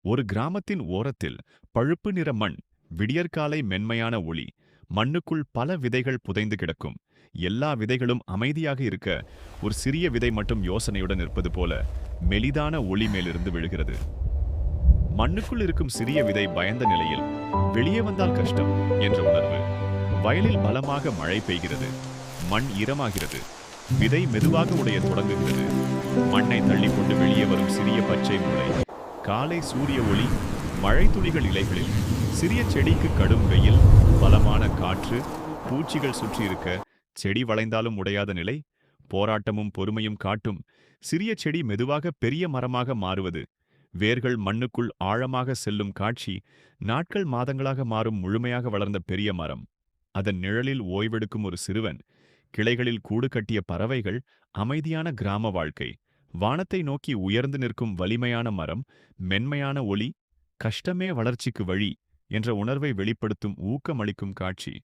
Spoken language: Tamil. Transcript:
ஒரு கிராமத்தின் ஓரத்தில் பழுப்பு நிற மண், விடியற்காலை மென்மையான ஒளி, மண்ணுக்குள் பல விதைகள் புதைந்து கிடக்கும். எல்லா விதைகளும் அமைதியாக இருக்க, ஒரு சிறிய விதை மட்டும் யோசனையுடன் இருப்பது போல மெலிதான ஒளி மேலிருந்து விழுகிறது. மண்ணுக்குள் இருக்கும் சிறிய விதை பயந்த நிலையில், வெளியே வந்தால் கஷ்டம் என்ற உணர்வு. வயலில் பலமாக மழை பெய்கிறது. மண் ஈரமாகிறது. விதை மெதுவாக உடையத் தொடங்குகிறது. மண்ணை தள்ளிக்கொண்டு வெளியே வரும் சிறிய பச்சை முளை. காலை சூரிய ஒளி, மழைத்துளிகள் இலைகளில். சிறிய செடிக்கு கடும் வெயில், பலமான காற்று, பூச்சிகள் சுற்றியிருக்க, செடி வளைந்தாலும் உடையாத நிலை. போராட்டமும் பொறுமையும் காட்டும். சிறிய செடி மெதுவாக பெரிய மரமாக மாறுவது. வேர்கள் மண்ணுக்குள் ஆழமாக செல்லும் காட்சி. நாட்கள் மாதங்களாக மாறும் முழுமையாக வளர்ந்த பெரிய மரம். அதன் நிழலில் ஓய்வெடுக்கும் ஒரு சிறுவன். கிளைகளில் கூடு கட்டிய பறவைகள். அமைதியான கிராம வாழ்க்கை. வானத்தை நோக்கி உயர்ந்து நிற்கும் வலிமையான மரம். மென்மையான ஒளி. கஷ்டமே வளர்ச்சிக்கு வழி என்ற உணர்வை வெளிப்படுத்தும் ஊக்கமளிக்கும் காட்சி.